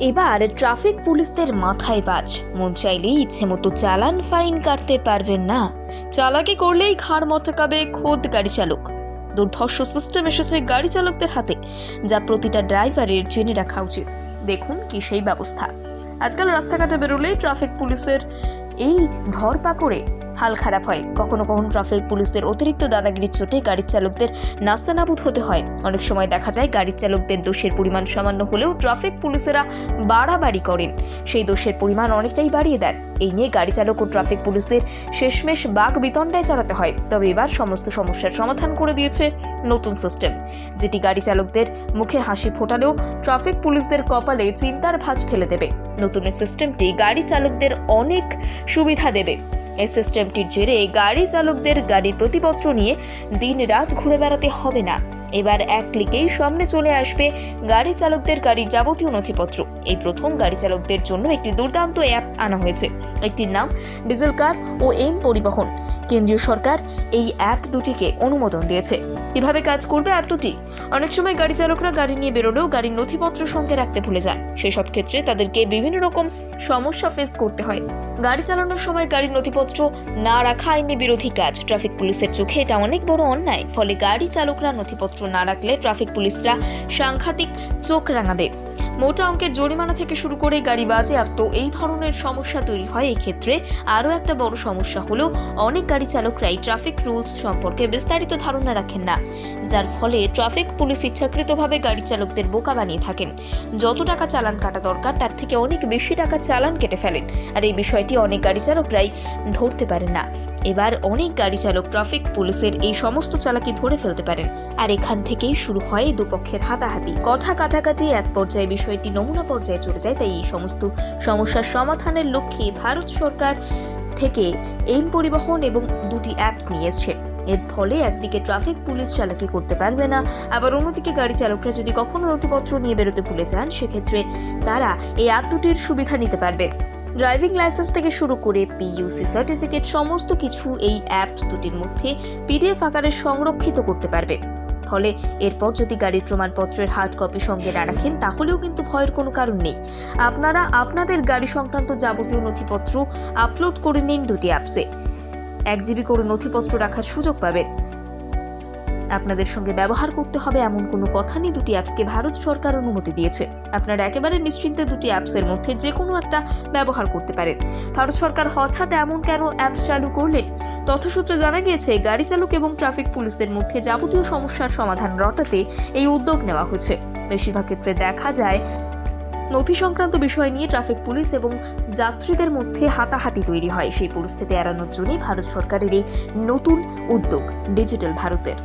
এবার ট্রাফিক পুলিশদের মাথায় বাজ, মন চাইলেই ইচ্ছে মতো চালান ফাইন কাটতে পারবেন না। চালাকি করলেই ঘাড় মটকাবে খোদ গাড়ি চালক। দুর্ধর্ষ সিস্টেম এসেছে গাড়ি চালকদের হাতে, যা প্রতিটা ড্রাইভারের জেনে রাখা উচিত। দেখুন কি সেই ব্যবস্থা। আজকাল রাস্তাঘাটে বেরোলেই ট্রাফিক পুলিশের এই ধরপাকড়ে হাল খারাপ হয়। কখনো কখনো ট্রাফিক পুলিশদের অতিরিক্ত দাদাগিরির চোটে গাড়ির চালকদের নাস্তানাবুদ হতে হয়। অনেক সময় দেখা যায় গাড়ির চালকদের দোষের পরিমাণ সামান্য হলেও ট্রাফিক পুলিশেরা বাড়াবাড়ি করেন, সেই দোষের পরিমাণ অনেকটাই বাড়িয়ে দেন। এই নিয়ে গাড়ি চালক ও ট্রাফিক পুলিশদের শেষমেশ বাক বিতণ্ডায় চড়াতে হয়। তবে এবার সমস্ত সমস্যার সমাধান করে দিয়েছে নতুন সিস্টেম, যেটি গাড়ি চালকদের মুখে হাসি ফোটালেও ট্রাফিক পুলিশদের কপালে চিন্তার ভাঁজ ফেলে দেবে। নতুন এই সিস্টেমটি গাড়ি চালকদের অনেক সুবিধা দেবে। এই সিস্টেমটির জেরে গাড়ি চালকদের গাড়ির প্রতিপত্র নিয়ে দিন রাত ঘুরে বেড়াতে হবে না। এবার এক ক্লিকেই সামনে চলে আসবে গাড়ি চালকদের গাড়ির যাবতীয় নথিপত্র। এই প্রথম গাড়ি চালকদের জন্য একটি দুর্দান্ত অ্যাপ আনা হয়েছে। একটির নাম ডিজেল কার ও এম পরিবহন। কেন্দ্রীয় সরকার এই অ্যাপ দুটিকে অনুমোদন দিয়েছে। কিভাবে কাজ করবে অ্যাপ দুটি? অনেক সময় গাড়ি চালকরা গাড়ি নিয়ে বেরোলেও গাড়ির নথিপত্র সঙ্গে রাখতে ভুলে যান। সেসব ক্ষেত্রে তাদেরকে বিভিন্ন রকম সমস্যা ফেস করতে হয়। গাড়ি চালানোর সময় গাড়ির নথিপত্র না রাখা আইনি বিরোধী কাজ। ট্রাফিক পুলিশের চোখে এটা অনেক বড় অন্যায়। ফলে গাড়ি চালকরা নথিপত্র না রাখলে ট্রাফিক পুলিশরা সাংঘাতিক চোখ রাঙাবে। মোটা অঙ্কের জরিমানা থেকে শুরু করে গাড়ি বাজেয়াপ্ত এই ধরনের সমস্যা তৈরি হয়। এই ক্ষেত্রে আরও একটা বড় সমস্যা হলো অনেক গাড়ি চালকরাই ট্রাফিক রুলস সম্পর্কে বিস্তারিত ধারণা রাখেন না, যার ফলে ট্রাফিক পুলিশ ইচ্ছাকৃতভাবে গাড়ি চালকদের বোকা বানিয়ে থাকেন। যত টাকা চালান কাটা দরকার তার থেকে অনেক বেশি টাকা চালান কেটে ফেলেন, আর এই বিষয়টি অনেক গাড়ি চালকরাই ধরতে পারেন না। এবার অনেক গাড়ি চালক ট্রাফিক পুলিশের এই সমস্ত চালাকি ধরে ফেলতে পারেন, আর এখান থেকেই শুরু হয় দুপক্ষের হাতাহাতি, কথা কাটাকাটি। এক পর্যায়ে বিষয়টি নমুনা পর্যায়ে চলে যায়। তাই এই সমস্ত সমস্যার সমাধানের লক্ষ্যে ভারত সরকার থেকে এম পরিবহন এবং দুটি অ্যাপস নিয়ে এসছে। এর ফলে একদিকে ট্রাফিক পুলিশ চালাকি করতে পারবে না, আবার অন্যদিকে গাড়ি চালকরা যদি কখনো নথিপত্র নিয়ে বেরোতে ভুলে যান, সেক্ষেত্রে তারা এই অ্যাপ দুটির সুবিধা নিতে পারবে। ড্রাইভিং লাইসেন্স থেকে শুরু করে পিইউসি সার্টিফিকেট সমস্ত কিছু এই অ্যাপস দুটির মধ্যে পিডিএফ আকারে সংরক্ষিত করতে পারবে। ফলে এরপর যদি গাড়ির প্রমাণপত্রের হার্ড কপি সঙ্গে না রাখেন, তাহলেও কিন্তু ভয়ের কোনো কারণ নেই। আপনারা আপনাদের গাড়ি সংক্রান্ত যাবতীয় নথিপত্র আপলোড করে নিন দুটি অ্যাপসে। 1 জিবি করে নথিপত্র রাখার সুযোগ পাবেন। আপনাদের সঙ্গে ব্যবহার করতে হবে এমন কোনো কথা নেই। দুটি অ্যাপসকে ভারত সরকার অনুমতি দিয়েছে। আপনারা একেবারে নিশ্চিন্তে দুটি অ্যাপসের মধ্যে যে কোনো একটা ব্যবহার করতে পারেন। ভারত সরকার হঠাৎ এমন কেন অ্যাপস চালু করলেন? তথ্যসূত্রে জানা গিয়েছে, গাড়ি চালক এবং ট্রাফিক পুলিশদের মধ্যে যাবতীয় সমস্যার সমাধান রটাতে এই উদ্যোগ নেওয়া হয়েছে। বেশিরভাগ ক্ষেত্রে দেখা যায় নথি সংক্রান্ত বিষয় নিয়ে ট্রাফিক পুলিশ এবং যাত্রীদের মধ্যে হাতাহাতি তৈরি হয়। সেই পরিস্থিতি এড়ানোর জন্যই ভারত সরকারের এই নতুন উদ্যোগ ডিজিটাল ভারতের।